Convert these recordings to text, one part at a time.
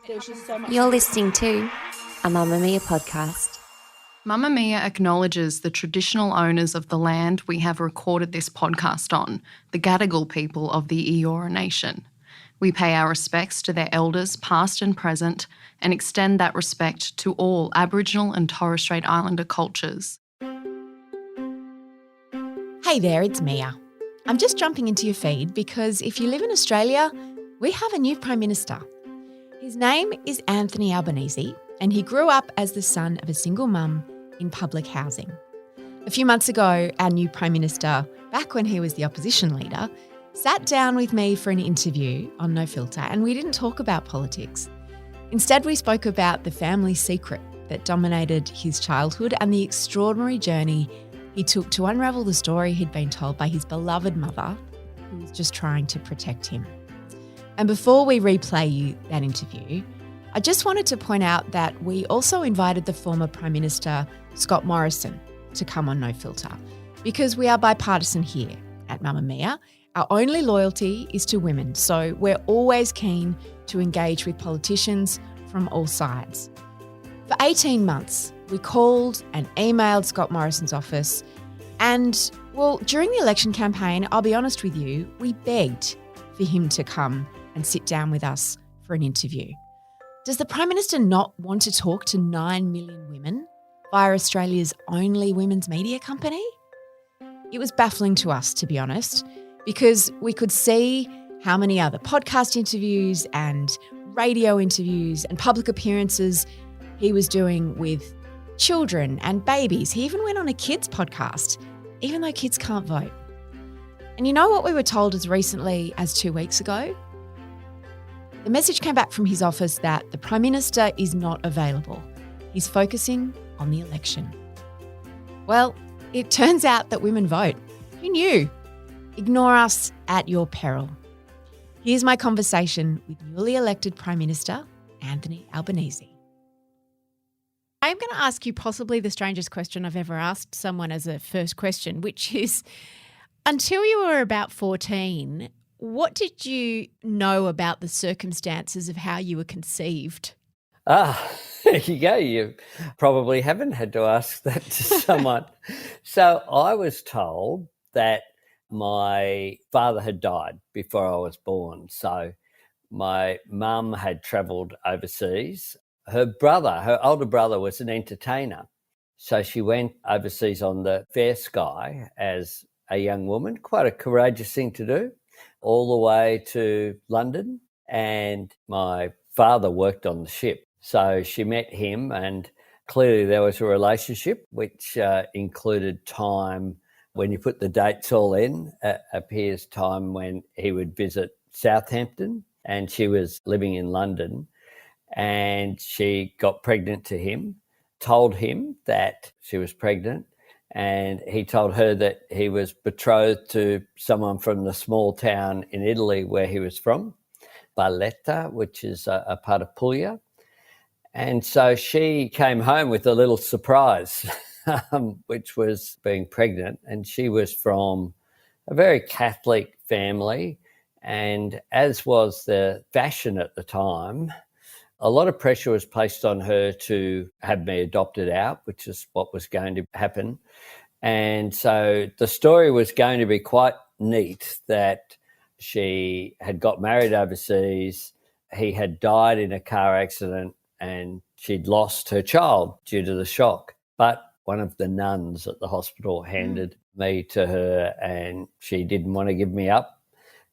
There's just so much. You're listening to a Mamma Mia podcast. Mamma Mia acknowledges the traditional owners of the land we have recorded this podcast on, the Gadigal people of the Eora Nation. We pay our respects to their elders, past and present, and extend that respect to all Aboriginal and Torres Strait Islander cultures. Hey there, it's Mia. I'm just jumping into your feed because if you live in Australia, we have a new Prime Minister. His name is Anthony Albanese, and he grew up as the son of a single mum in public housing. A few months ago, our new Prime Minister, back when he was the opposition leader, sat down with me for an interview on No Filter, and we didn't talk about politics. Instead, we spoke about the family secret that dominated his childhood and the extraordinary journey he took to unravel the story he'd been told by his beloved mother, who was just trying to protect him. And before we replay you that interview, I just wanted to point out that we also invited the former Prime Minister, Scott Morrison, to come on No Filter, because we are bipartisan here at Mamma Mia. Our only loyalty is to women, so we're always keen to engage with politicians from all sides. For 18 months, we called and emailed Scott Morrison's office and, well, during the election campaign, I'll be honest with you, we begged for him to come and sit down with us for an interview. Does the Prime Minister not want to talk to 9 million women via Australia's only women's media company? It was baffling to us, to be honest, because we could see how many other podcast interviews and radio interviews and public appearances he was doing with children and babies. He even went on a kids podcast, even though kids can't vote. And you know what we were told as recently as 2 weeks ago? The message came back from his office that the Prime Minister is not available. He's focusing on the election. Well, it turns out that women vote. Who knew? Ignore us at your peril. Here's my conversation with newly elected Prime Minister, Anthony Albanese. I'm going to ask you possibly the strangest question I've ever asked someone as a first question, which is, until you were about 14, what did you know about the circumstances of how you were conceived? There you go. You probably haven't had to ask that to someone. So I was told that my father had died before I was born. So my mum had travelled overseas. Her older brother was an entertainer. So she went overseas on the Fair Sky as a young woman, quite a courageous thing to do, all the way to London. And my father worked on the ship. So she met him, and clearly there was a relationship which included time. When you put the dates all in, appears time when he would visit Southampton, and she was living in London, and she got pregnant to him, told him that she was pregnant, and he told her that he was betrothed to someone from the small town in Italy where he was from, Barletta, which is a part of Puglia. And so she came home with a little surprise, which was being pregnant. And she was from a very Catholic family. And as was the fashion at the time, a lot of pressure was placed on her to have me adopted out, which is what was going to happen. And so the story was going to be quite neat that she had got married overseas, he had died in a car accident, and she'd lost her child due to the shock. But one of the nuns at the hospital handed me to her, and she didn't want to give me up.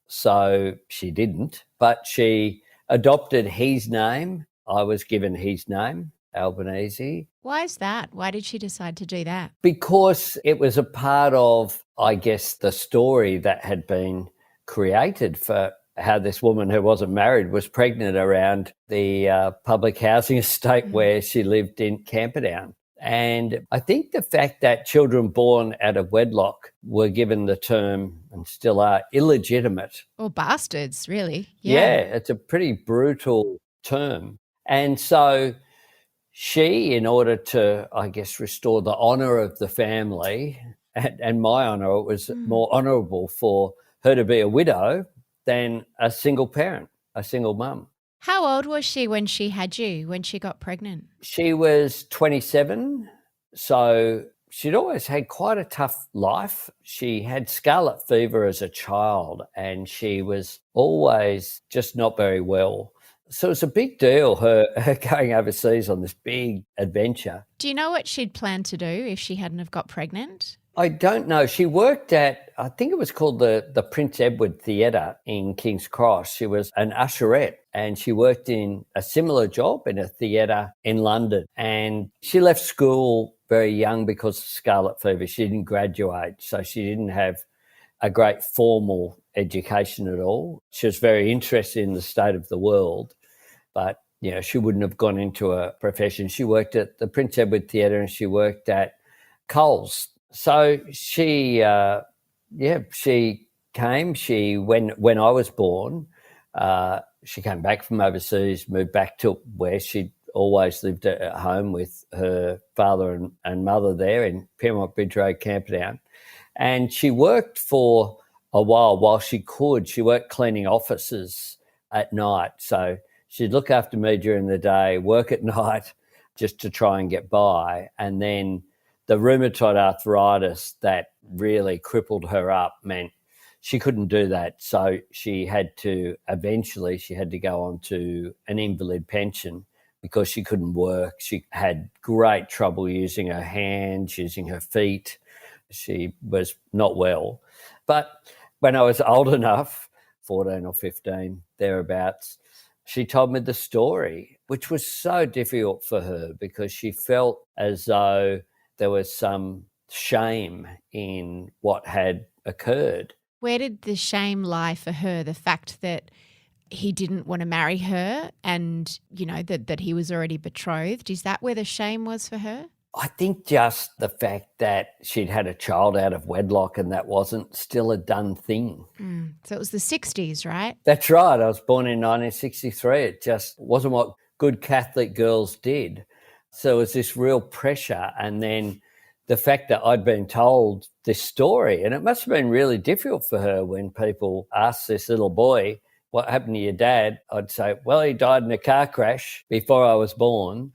So she didn't, but she adopted his name. I was given his name, Albanese. Why is that? Why did she decide to do that? Because it was a part of, I guess, the story that had been created for how this woman who wasn't married was pregnant around the public housing estate where she lived in Camperdown. And I think the fact that children born out of wedlock were given the term, and still are, illegitimate. Or bastards, really. Yeah, it's a pretty brutal term. And so she, in order to, I guess, restore the honour of the family and my honour, it was more honourable for her to be a widow than a single parent, a single mum. How old was she when she had you, when she got pregnant? She was 27, so she'd always had quite a tough life. She had scarlet fever as a child and she was always just not very well. So it was a big deal, her going overseas on this big adventure. Do you know what she'd planned to do if she hadn't have got pregnant? I don't know. She worked at, I think it was called the Prince Edward Theatre in King's Cross. She was an usherette and she worked in a similar job in a theatre in London. And she left school very young because of scarlet fever. She didn't graduate, so she didn't have a great formal education at all. She was very interested in the state of the world, but she wouldn't have gone into a profession. She worked at the Prince Edward Theatre and she worked at Coles. So she came. When I was born, she came back from overseas, moved back to where she'd always lived at home with her father and mother there in Pyrmont Bridge Road, Camperdown. And she worked for a while she could. She worked cleaning offices at night. So she'd look after me during the day, work at night just to try and get by. And then the rheumatoid arthritis that really crippled her up meant she couldn't do that. So she had to go on to an invalid pension because she couldn't work. She had great trouble using her hands, using her feet. She was not well. But when I was old enough, 14 or 15, thereabouts, she told me the story, which was so difficult for her because she felt as though there was some shame in what had occurred. Where did the shame lie for her? The fact that he didn't want to marry her and, that he was already betrothed. Is that where the shame was for her? I think just the fact that she'd had a child out of wedlock and that wasn't still a done thing. So it was the 60s, right? That's right. I was born in 1963. It just wasn't what good Catholic girls did. So it was this real pressure. And then the fact that I'd been told this story, and it must have been really difficult for her when people asked this little boy, what happened to your dad? I'd say, well, he died in a car crash before I was born.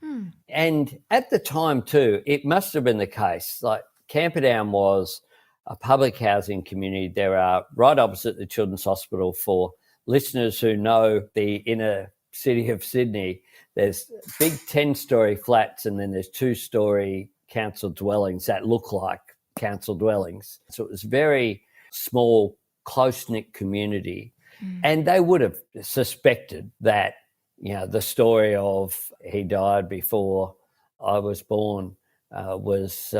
And at the time too, it must have been the case. Like Camperdown was a public housing community. There are right opposite the Children's Hospital. For listeners who know the inner city of Sydney, there's big 10-storey flats and then there's 2-storey council dwellings that look like council dwellings. So it was a very small, close-knit community. And they would have suspected that, the story of he died before I was born was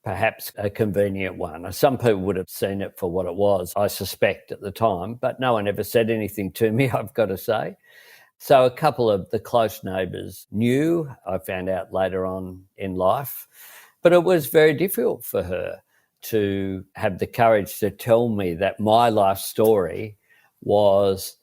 perhaps a convenient one. Some people would have seen it for what it was, I suspect, at the time, but no one ever said anything to me, I've got to say. So a couple of the close neighbours knew, I found out later on in life, but it was very difficult for her to have the courage to tell me that my life story was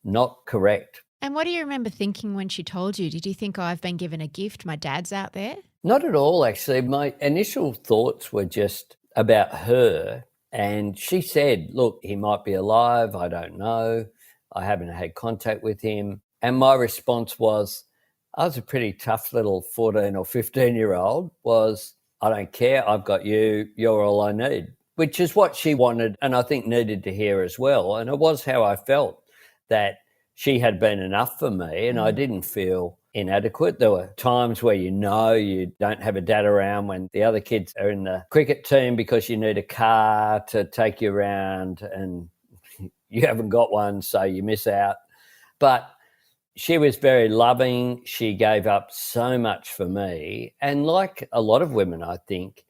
not correct. And what do you remember thinking when she told you? Did you think, I've been given a gift, my dad's out there? Not at all, actually. My initial thoughts were just about her. And she said, look, he might be alive. I don't know. I haven't had contact with him. And my response was, I was a pretty tough little 14 or 15-year-old, was, I don't care. I've got you. You're all I need. Which is what she wanted and I think needed to hear as well. And it was how I felt, that she had been enough for me and I didn't feel inadequate. There were times where you don't have a dad around when the other kids are in the cricket team because you need a car to take you around and you haven't got one, so you miss out. But she was very loving. She gave up so much for me. And like a lot of women, I think,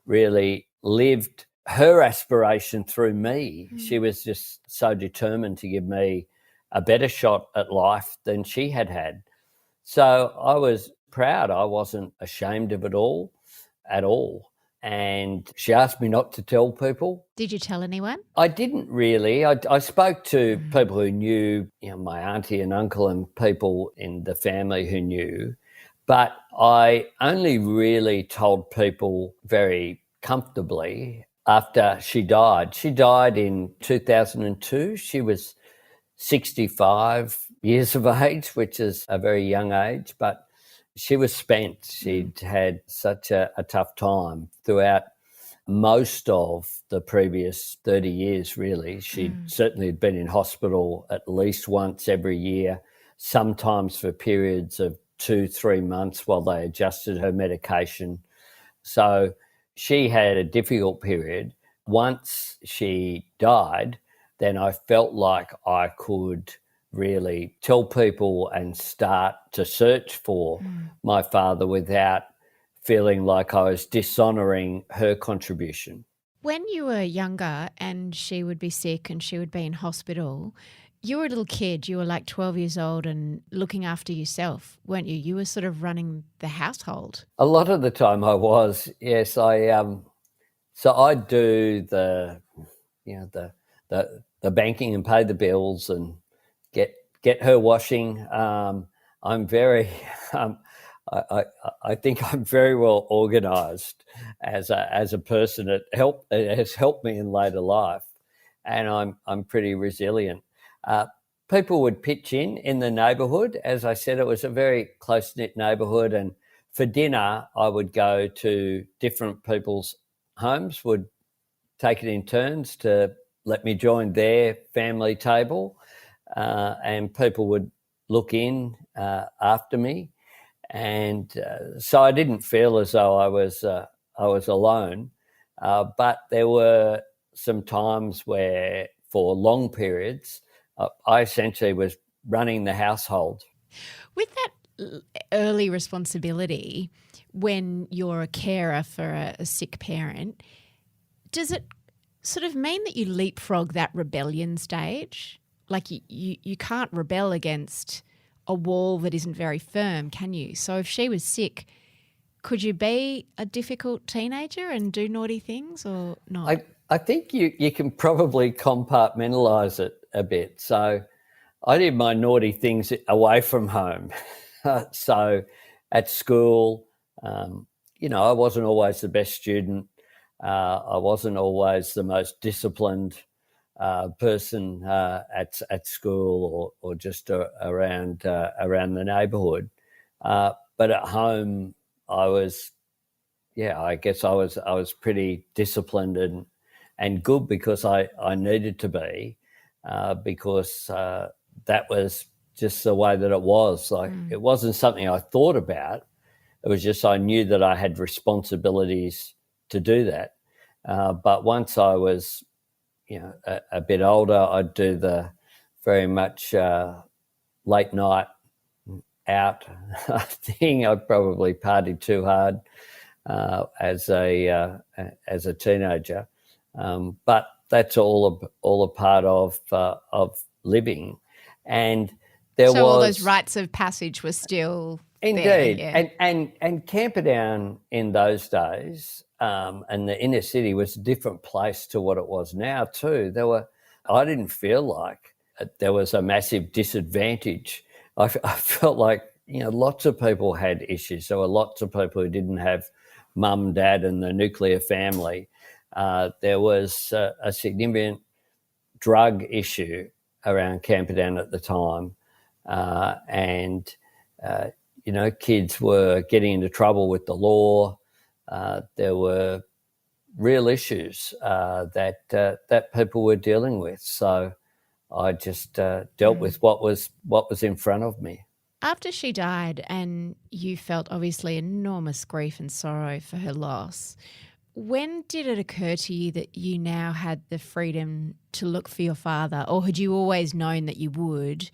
really lived her aspiration through me. She was just so determined to give me a better shot at life than she had had. So I was proud. I wasn't ashamed of it all at all. And she asked me not to tell people. Did you tell anyone? I didn't really. I spoke to people who knew, my auntie and uncle and people in the family who knew. But I only really told people very comfortably after she died. She died in 2002. She was 65. years of age, which is a very young age, but she was spent. She'd had such a tough time throughout most of the previous 30 years, really. She certainly had been in hospital at least once every year, sometimes for periods of 2-3 months while they adjusted her medication. So she had a difficult period. Once she died, then I felt like I could really tell people and start to search for my father without feeling like I was dishonouring her contribution. When you were younger and she would be sick and she would be in hospital, you were a little kid. You were like 12 years old and looking after yourself, weren't you? You were sort of running the household. A lot of the time I was, yes. So I'd do the banking and pay the bills and get her washing. I'm very, I think I'm very well organised as a person. It has helped me in later life, and I'm pretty resilient. People would pitch in the neighbourhood. As I said, it was a very close-knit neighbourhood, and for dinner I would go to different people's homes, would take it in turns to let me join their family table, and people would look in after me. And so I didn't feel as though I was alone, but there were some times where, for long periods, I essentially was running the household. With that early responsibility, when you're a carer for a sick parent, does it sort of mean that you leapfrog that rebellion stage? Like you can't rebel against a wall that isn't very firm, can you? So if she was sick, could you be a difficult teenager and do naughty things or not? I think you can probably compartmentalise it a bit. So I did my naughty things away from home. So at school, I wasn't always the best student. I wasn't always the most disciplined person at school or just around the neighbourhood. But at home, I guess I was pretty disciplined and good because I needed to be, because that was just the way that it was. Like it wasn't something I thought about. It was just I knew that I had responsibilities to do that. But once I was, a bit older, I'd do the very much late night out thing. I'd probably partied too hard as a teenager, but that's all a part of living. And so all those rites of passage were still indeed there, yeah. And Camperdown in those days, and the inner city was a different place to what it was now too. I didn't feel like there was a massive disadvantage. I felt like lots of people had issues. There were lots of people who didn't have mum, dad, and the nuclear family. There was a significant drug issue around Camperdown at the time, and kids were getting into trouble with the law. There were real issues that people were dealing with. So I just dealt with what was in front of me. After she died and you felt obviously enormous grief and sorrow for her loss, when did it occur to you that you now had the freedom to look for your father, or had you always known that you would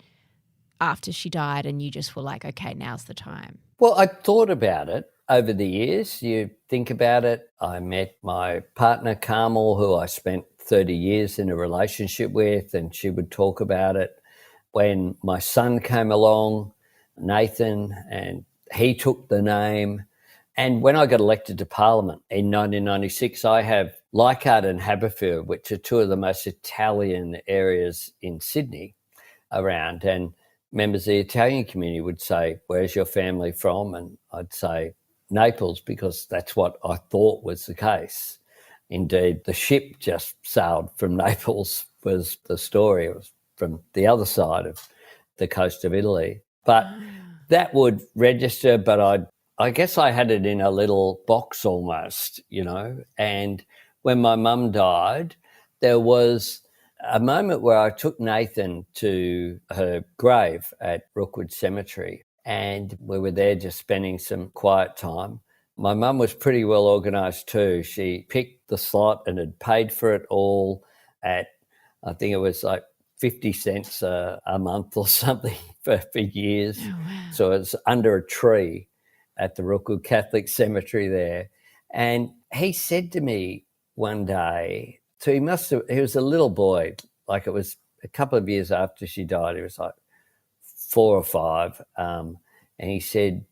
after she died and you just were like, okay, now's the time? Well, I thought about it over the years. You think about it. I met my partner, Carmel, who I spent 30 years in a relationship with, and she would talk about it. When my son came along, Nathan, and he took the name. And when I got elected to Parliament in 1996, I have Leichhardt and Haberfield, which are two of the most Italian areas in Sydney around. And members of the Italian community would say, "Where's your family from?" And I'd say, "Naples," because that's what I thought was the case. Indeed, the ship just sailed from Naples was the story. It was from the other side of the coast of Italy. But that would register, but I guess I had it in a little box almost, and when my mum died, there was a moment where I took Nathan to her grave at Rookwood Cemetery, and we were there just spending some quiet time. My mum was pretty well organised too. She picked the slot and had paid for it all at, I think it was like 50 cents a month or something for years. Oh, wow. So it was under a tree at the Rookwood Catholic Cemetery there. And he said to me one day, so he was a little boy, like it was a couple of years after she died, he was like 4 or 5. And he said,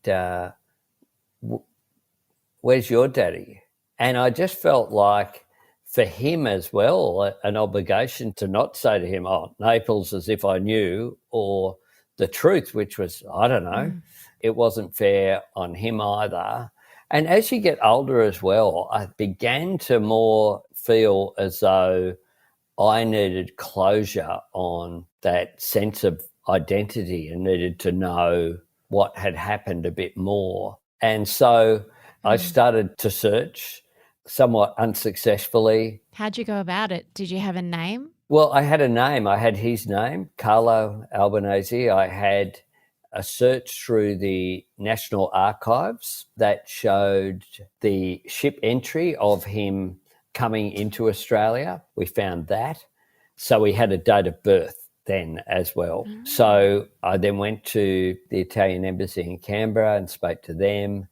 where's your daddy? And I just felt like for him as well, an obligation to not say to him, oh, Naples, as if I knew, or the truth, which was, I don't know. It wasn't fair on him either. And as you get older as well, I began to more feel as though I needed closure on that sense of identity and needed to know what had happened a bit more. And so I started to search somewhat unsuccessfully. How'd you go about it? Did you have a name? Well, I had a name. I had his name, Carlo Albanese. I had a search through the National Archives that showed the ship entry of him coming into Australia. We found that. So we had a date of birth then as well. So I then went to the Italian embassy in Canberra and spoke to them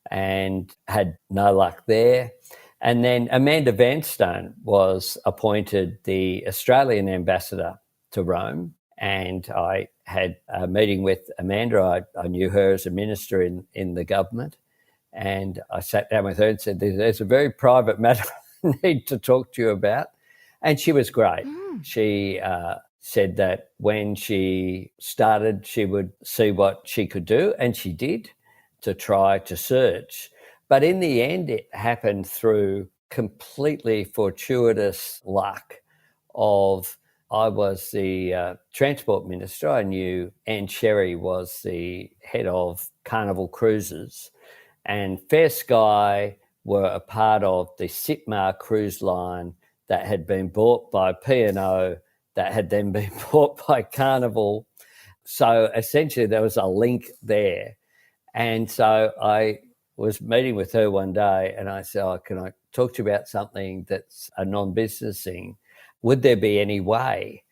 and had no luck there. And then Amanda Vanstone was appointed the Australian ambassador to Rome, and I had a meeting with Amanda. I knew her as a minister in the government, and I sat down with her and said, there's a very private matter I need to talk to you about. And she was great. She said that when she started, she would see what she could do, and she did, to try to search. But in the end, it happened through completely fortuitous luck of, I was the transport minister. I knew Anne Sherry was the head of Carnival Cruises, and Fair Sky were a part of the Sitmar cruise line that had been bought by P&O, that had then been bought by Carnival. So essentially there was a link there. And so I was meeting with her one day and I said, can I talk to you about something that's a non-business thing? Would there be any way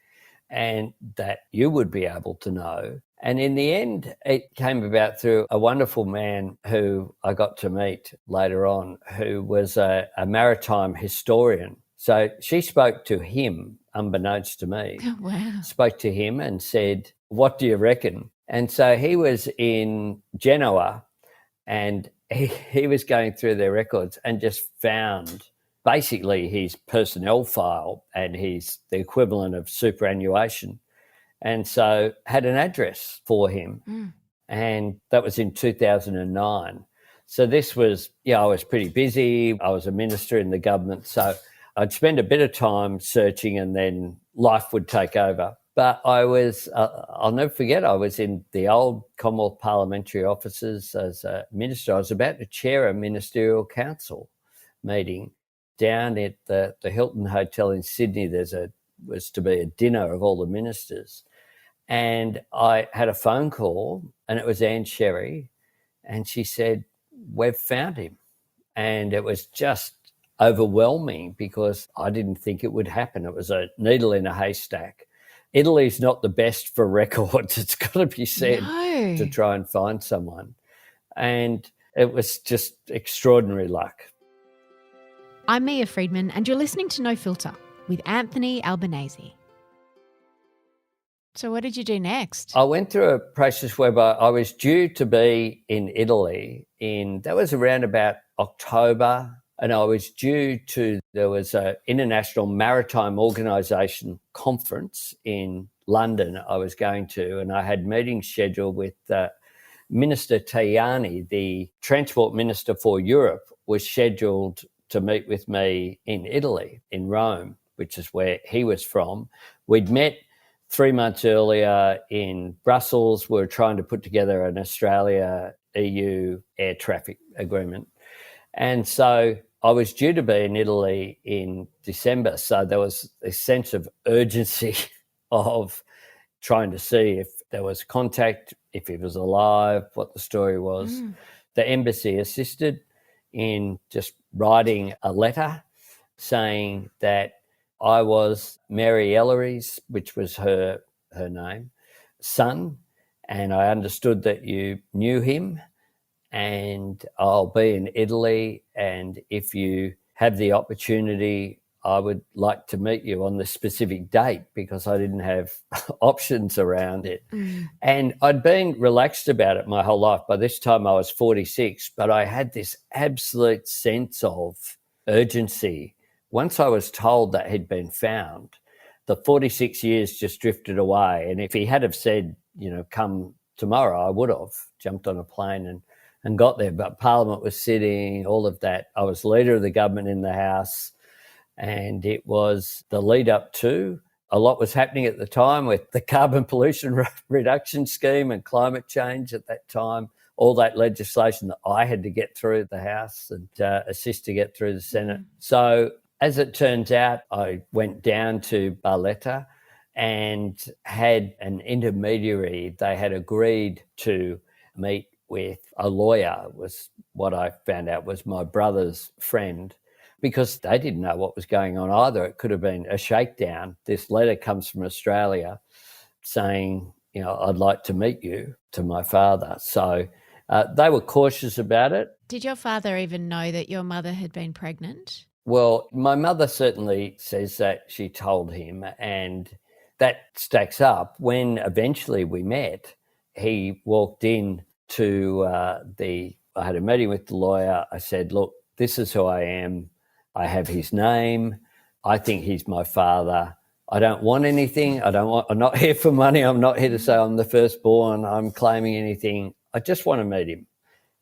and that you would be able to know? And in the end, it came about through a wonderful man who I got to meet later on, who was a maritime historian. So she spoke to him, unbeknownst to me. Oh, wow. Spoke to him and said, what do you reckon? And so he was in Genoa and he was going through their records and just found basically his personnel file and the equivalent of superannuation. And so had an address for him. And that was in 2009. So this was, I was pretty busy. I was a minister in the government. So I'd spend a bit of time searching and then life would take over. But I was, I'll never forget, I was in the old Commonwealth Parliamentary offices as a minister. I was about to chair a ministerial council meeting down at the Hilton Hotel in Sydney. Was to be a dinner of all the ministers. And I had a phone call and it was Anne Sherry, and she said, we've found him. And it was just overwhelming because I didn't think it would happen. It was a needle in a haystack. Italy's not the best for records, it's got to be said, to try and find someone. And it was just extraordinary luck. I'm Mia Freedman and you're listening to No Filter with Anthony Albanese. So what did you do next? I went through a process whereby I was due to be in Italy that was around about October, and I was there was an International Maritime Organisation conference in London I was going to, and I had meetings scheduled with Minister Tajani, the Transport Minister for Europe, was scheduled to meet with me in Italy, in Rome, which is where he was from. We'd met 3 months earlier in Brussels, we were trying to put together an Australia-EU air traffic agreement. And so I was due to be in Italy in December. So there was a sense of urgency of trying to see if there was contact, if he was alive, what the story was. The embassy assisted in just writing a letter saying that I was Mary Ellery's, which was her name, son, and I understood that you knew him, and I'll be in Italy, and if you have the opportunity, I would like to meet you on the specific date, because I didn't have options around it. And I'd been relaxed about it my whole life. By this time I was 46, but I had this absolute sense of urgency. Once I was told that he'd been found, the 46 years just drifted away. And if he had have said, come tomorrow, I would have jumped on a plane and got there. But Parliament was sitting, all of that. I was leader of the government in the House, and it was the lead up to, a lot was happening at the time with the carbon pollution reduction scheme and climate change at that time, all that legislation that I had to get through the House and assist to get through the Senate. So as it turns out, I went down to Barletta and had an intermediary. They had agreed to meet with a lawyer, was what I found out was my brother's friend, because they didn't know what was going on either. It could have been a shakedown. This letter comes from Australia saying, I'd like to meet you, to my father. So they were cautious about it. Did your father even know that your mother had been pregnant? Well, my mother certainly says that she told him, and that stacks up. When eventually we met, he walked in to I had a meeting with the lawyer. I said, look, this is who I am. I have his name. I think he's my father. I don't want anything. I'm not here for money. I'm not here to say I'm the firstborn. I'm claiming anything. I just want to meet him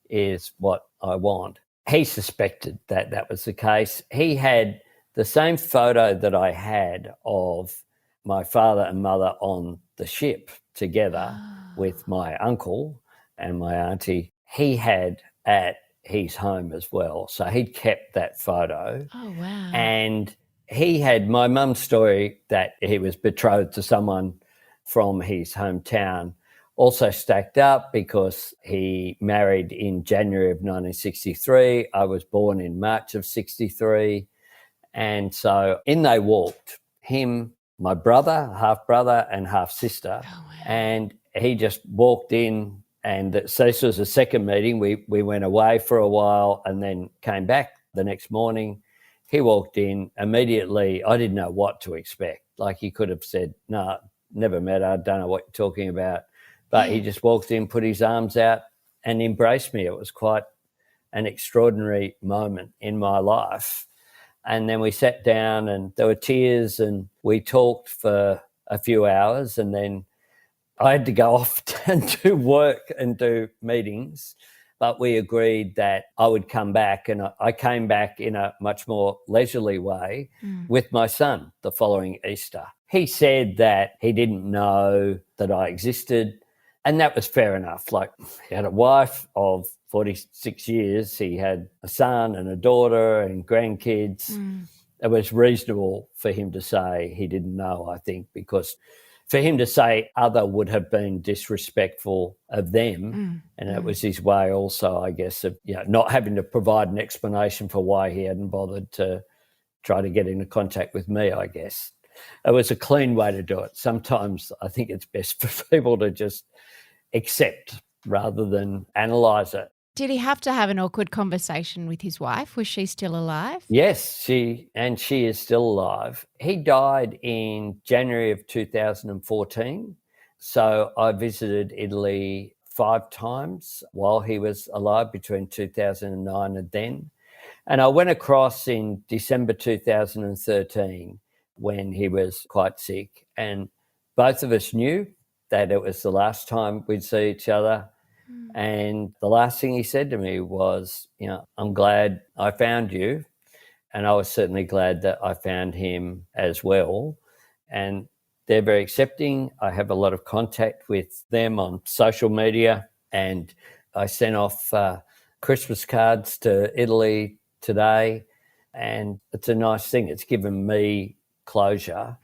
is what I want. He suspected that that was the case. He had the same photo that I had of my father and mother on the ship together with my uncle and my auntie. He had at his home as well. So he'd kept that photo. Oh, wow. And he had my mum's story that he was betrothed to someone from his hometown also stacked up, because he married in January of 1963. I was born in March of 63. And so in they walked, him, my brother, half brother and half sister. Oh, wow. And he just walked in, and so this was a second meeting. We went away for a while and then came back the next morning. He walked in immediately. I didn't know what to expect. Like, he could have said, no, never met her, don't know what you're talking about. But he just walked in, put his arms out and embraced me. It was quite an extraordinary moment in my life. And then we sat down and there were tears and we talked for a few hours, and then I had to go off and do work and do meetings. But we agreed that I would come back, and I came back in a much more leisurely way with my son the following Easter. He said that he didn't know that I existed, and that was fair enough. Like, he had a wife of 46 years. He had a son and a daughter and grandkids. It was reasonable for him to say he didn't know, I think, because for him to say other would have been disrespectful of them. And it was his way also, I guess, of not having to provide an explanation for why he hadn't bothered to try to get into contact with me, I guess. It was a clean way to do it. Sometimes I think it's best for people to just accept rather than analyse it. Did he have to have an awkward conversation with his wife? Was she still alive? Yes, she is still alive. He died in January of 2014. So I visited Italy 5 times while he was alive between 2009 and then. And I went across in December 2013 when he was quite sick. And both of us knew that it was the last time we'd see each other. And the last thing he said to me was, I'm glad I found you. And I was certainly glad that I found him as well. And they're very accepting. I have a lot of contact with them on social media, and I sent off Christmas cards to Italy today, and it's a nice thing. It's given me closure.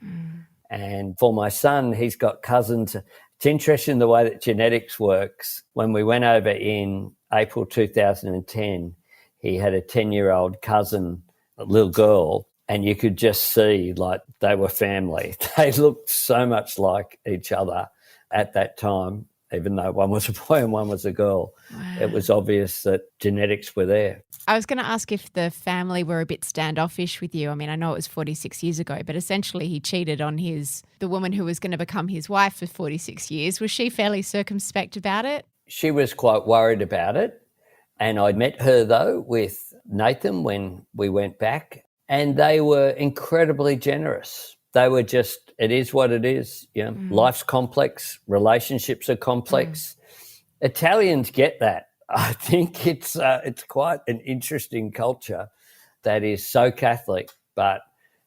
And for my son, he's got cousins. It's interesting the way that genetics works. When we went over in April 2010, he had a 10-year-old cousin, a little girl, and you could just see like they were family. They looked so much like each other at that time, even though one was a boy and one was a girl. Wow. It was obvious that genetics were there. I was going to ask if the family were a bit standoffish with you. I mean, I know it was 46 years ago, but essentially he cheated on the woman who was going to become his wife for 46 years. Was she fairly circumspect about it? She was quite worried about it. And I met her, though, with Nathan when we went back, and they were incredibly generous. They were just, it is what it is. You know, life's complex, relationships are complex. Italians get that. I think it's quite an interesting culture that is so Catholic, but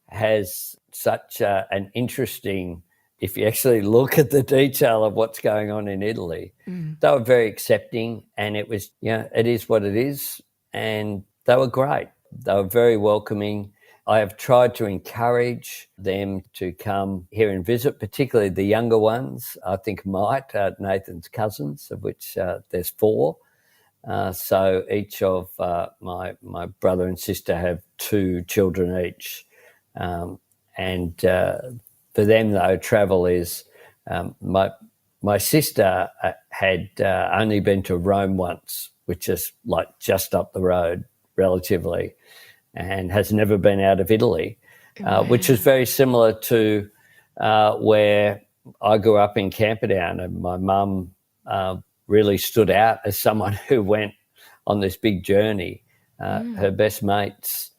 has such an interesting, if you actually look at the detail of what's going on in Italy, they were very accepting, and it was, it is what it is, and they were great. They were very welcoming. I have tried to encourage them to come here and visit, particularly the younger ones. I think might, Nathan's cousins, of which there's 4. So each of my brother and sister have 2 children each. And for them, though, travel is my sister had only been to Rome once, which is like just up the road relatively, and has never been out of Italy, which is very similar to where I grew up in Camperdown, and my mum really stood out as someone who went on this big journey. Her best mates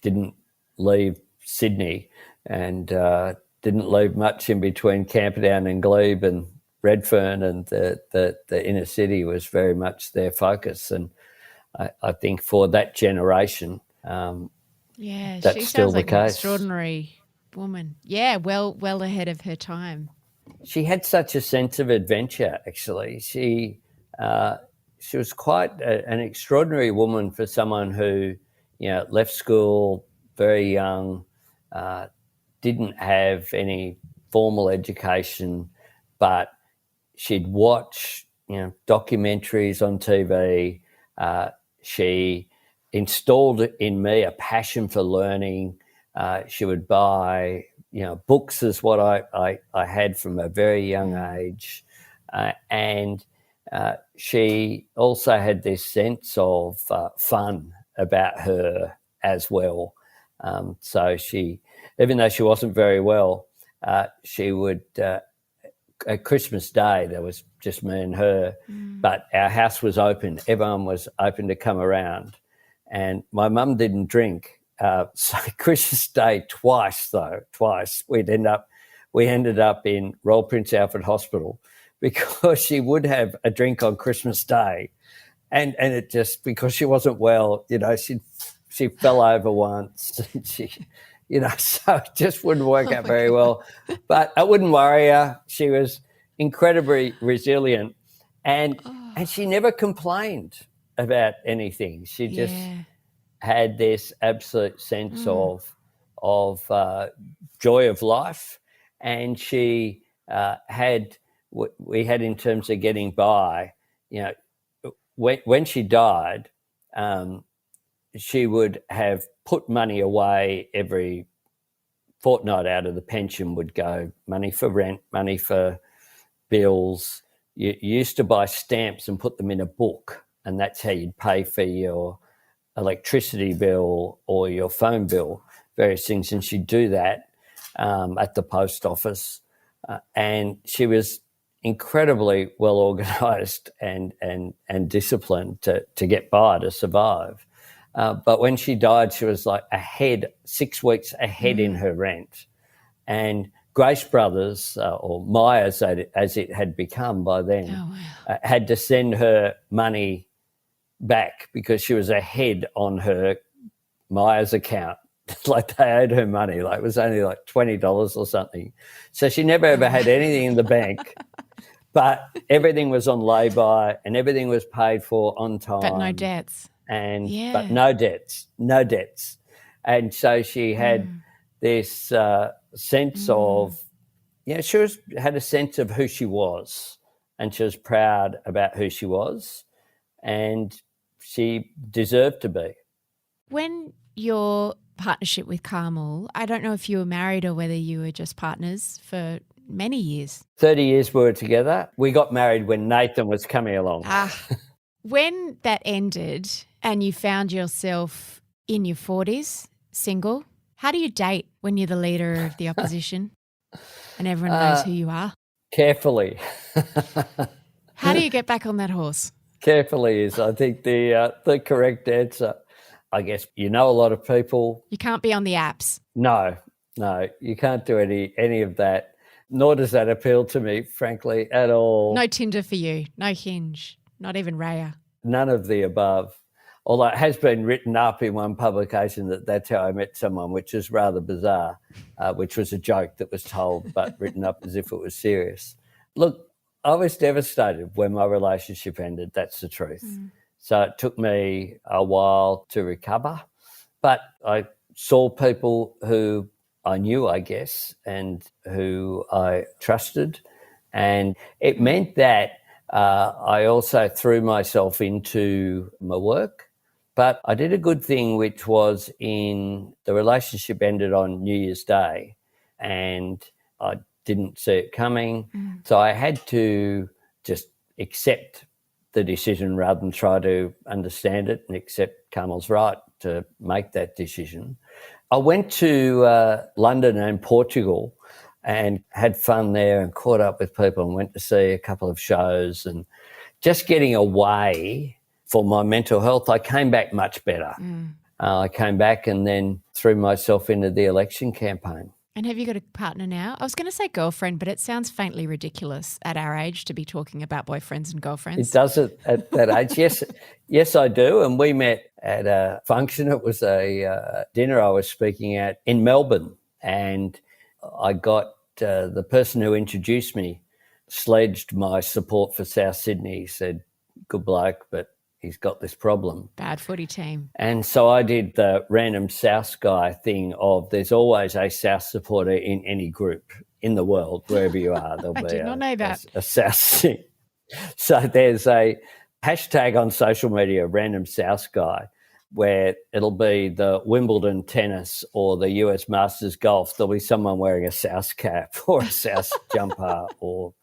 didn't leave Sydney and didn't leave much in between Camperdown and Glebe and Redfern, and the inner city was very much their focus. And I think for that generation, that's she still sounds the like case. An extraordinary woman. Yeah, well ahead of her time. She had such a sense of adventure, actually. She was quite an extraordinary woman for someone who, left school very young, didn't have any formal education, but she'd watch, documentaries on TV. She installed in me a passion for learning. She would buy, books is what I had from a very young age. And she also had this sense of fun about her as well. So she, even though she wasn't very well, she would, at Christmas Day, there was just me and her, but our house was open. Everyone was open to come around. And my mum didn't drink. So Christmas Day twice, we ended up in Royal Prince Alfred Hospital because she would have a drink on Christmas Day. And it just, because she wasn't well, she fell over once. And she, so it just wouldn't work out very well. But I wouldn't worry her. She was incredibly resilient, and she never complained about anything. She just had this absolute sense of joy of life, and she had what we had in terms of getting by. When she died, she would have put money away every fortnight. Out of the pension would go money for rent, money for bills. You used to buy stamps and put them in a book, and that's how you'd pay for your electricity bill or your phone bill, various things. And she'd do that at the post office. And she was incredibly well organised and disciplined to get by, to survive. But when she died, she was like 6 weeks ahead in her rent. And Grace Brothers, or Myers as it had become by then, had to send her money back because she was ahead on her Myers account like they owed her money. Like it was only like $20 or something. So she never ever had anything in the bank, but everything was on lay-by and everything was paid for on time. But no debts. But no debts. And so she had this sense of, she had a sense of who she was, and she was proud about who she was, and she deserved to be. When your partnership with Carmel, I don't know if you were married or whether you were just partners for many years. 30 years we were together. We got married when Nathan was coming along. When that ended and you found yourself in your 40s, single, how do you date when you're the leader of the opposition and everyone knows who you are? Carefully. How do you get back on that horse? Carefully is, I think, the correct answer. I guess you know a lot of people. You can't be on the apps. No, you can't do any of that, nor does that appeal to me, frankly, at all. No Tinder for you, no Hinge, not even Raya. None of the above. Although it has been written up in one publication that that's how I met someone, which is rather bizarre, which was a joke that was told but written up as if it was serious. Look, I was devastated when my relationship ended, that's the truth. So it took me a while to recover, but I saw people who I knew, I guess, and who I trusted, and it meant that I also threw myself into my work. But I did a good thing, which was the relationship ended on New Year's Day, and I didn't see it coming. So I had to just accept the decision rather than try to understand it and accept Carmel's right to make that decision. I went to London and Portugal and had fun there and caught up with people and went to see a couple of shows, and just getting away for my mental health. I came back much better. I came back and then threw myself into the election campaign. And have you got a partner now? I was going to say girlfriend, but it sounds faintly ridiculous at our age to be talking about boyfriends and girlfriends. It does at that age. Yes, I do. And we met at a function. It was a dinner I was speaking at in Melbourne, and I got the person who introduced me sledged my support for South Sydney. He said, good bloke, but he's got this problem. Bad footy team. And so I did the random South guy thing of there's always a South supporter in any group in the world, wherever you are. There'll I be did not know that. A South thing. So there's a hashtag on social media, random South guy, where it'll be the Wimbledon tennis or the US Masters golf. There'll be someone wearing a South cap or a South jumper, or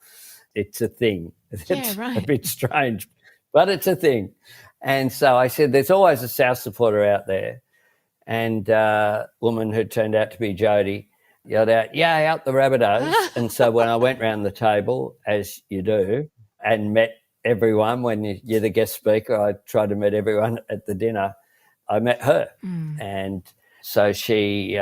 it's a thing. It's right. a bit strange, but it's a thing. And so I said, there's always a South supporter out there. And a woman who turned out to be Jodie yelled out, "Yeah, out the Rabbitohs." And so when I went round the table, as you do, and met everyone, when you're the guest speaker, I tried to meet everyone at the dinner, I met her. And so she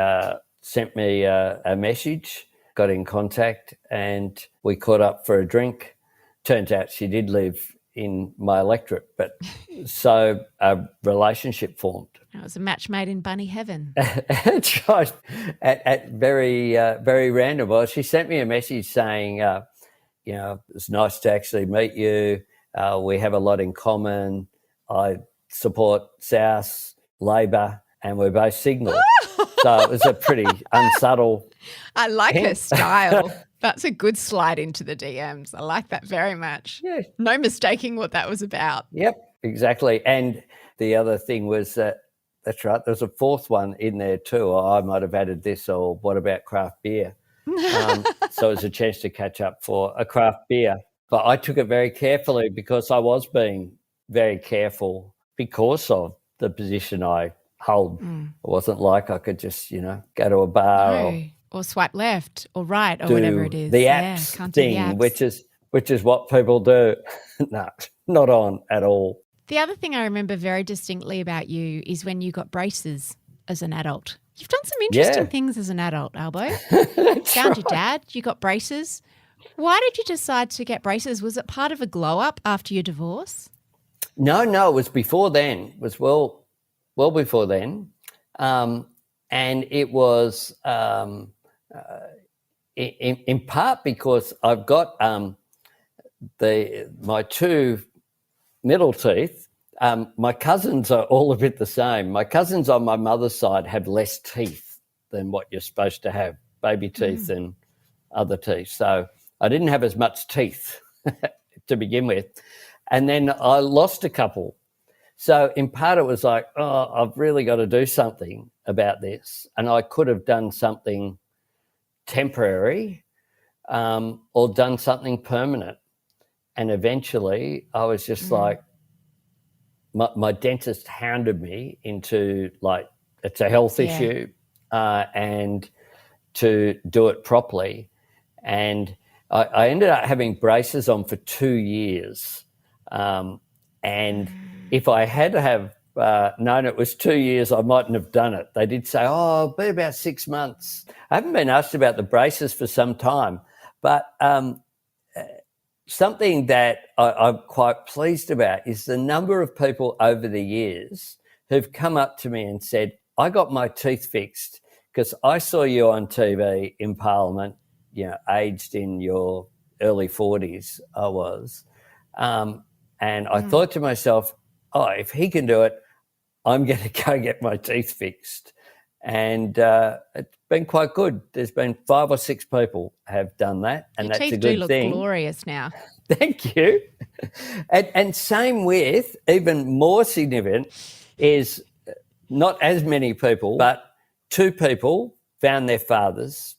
sent me a message, got in contact, and we caught up for a drink. Turns out she did live in my electorate, but so a relationship formed. It was a match made in bunny heaven. That's right. At very random. Well, she sent me a message saying, it's nice to actually meet you. We have a lot in common. I support South, Labor, and we're both Signal. So it was a pretty unsubtle. I like her style. That's a good slide into the DMs. I like that very much. Yeah. No mistaking what that was about. Yep, exactly. And the other thing was that's right, there's a fourth one in there too. I might have added this, or what about craft beer? So it was a chance to catch up for a craft beer. But I took it very carefully because I was being very careful because of the position I hold. It wasn't like I could just, go to a bar or swipe left or right or whatever it is. The apps thing, which is what people do. No, not on at all. The other thing I remember very distinctly about you is when you got braces as an adult. You've done some interesting things as an adult, Albo. Found your dad, you got braces. Why did you decide to get braces? Was it part of a glow up after your divorce? No, it was before then. It was well before then. And it was in part because I've got my two middle teeth. My cousins are all a bit the same. My cousins on my mother's side have less teeth than what you're supposed to have, baby teeth and other teeth. So I didn't have as much teeth to begin with. And then I lost a couple. So in part it was like, oh, I've really got to do something about this. And I could have done something temporary or done something permanent. And eventually I was just like, my dentist hounded me into like, it's a health issue and to do it properly. And I ended up having braces on for 2 years. And if I had to have known it was 2 years, I mightn't have done it. They did say, oh, it'll be about 6 months. I haven't been asked about the braces for some time, but something that I'm quite pleased about is the number of people over the years who've come up to me and said, I got my teeth fixed because I saw you on TV in Parliament, you know, aged in your early 40s, I was. And I thought to myself, oh, if he can do it, I'm going to go get my teeth fixed. And it's been quite good. There's been 5 or 6 people have done that, and Your that's a teeth good do look thing. glorious now. Thank you. And same with, even more significant, is not as many people, but 2 people found their fathers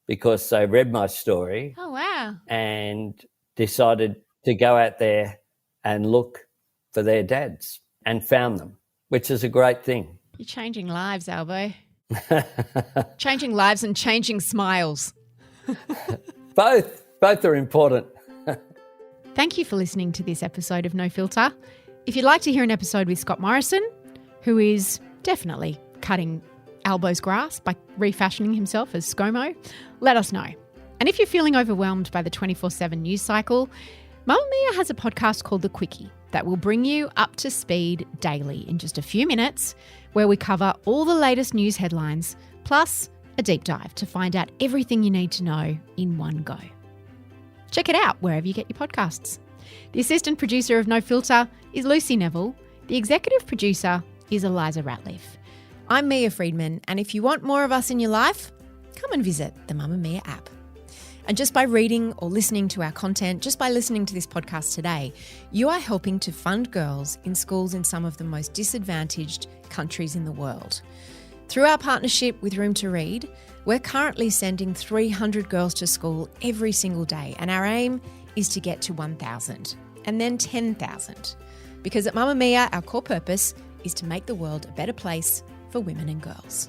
because they read my story. Oh, wow. And decided to go out there and look for their dads and found them, which is a great thing. You're changing lives, Albo. Changing lives and changing smiles. Both are important. Thank you for listening to this episode of No Filter. If you'd like to hear an episode with Scott Morrison, who is definitely cutting Albo's grass by refashioning himself as ScoMo, let us know. And if you're feeling overwhelmed by the 24/7 news cycle, Mamma Mia has a podcast called The Quickie that will bring you up to speed daily in just a few minutes, where we cover all the latest news headlines, plus a deep dive to find out everything you need to know in one go. Check it out wherever you get your podcasts. The assistant producer of No Filter is Lucy Neville. The executive producer is Eliza Ratliff. I'm Mia Freedman, and if you want more of us in your life, come and visit the Mamma Mia app. And just by reading or listening to our content, just by listening to this podcast today, you are helping to fund girls in schools in some of the most disadvantaged countries in the world. Through our partnership with Room to Read, we're currently sending 300 girls to school every single day, and our aim is to get to 1,000 and then 10,000. Because at Mamma Mia, our core purpose is to make the world a better place for women and girls.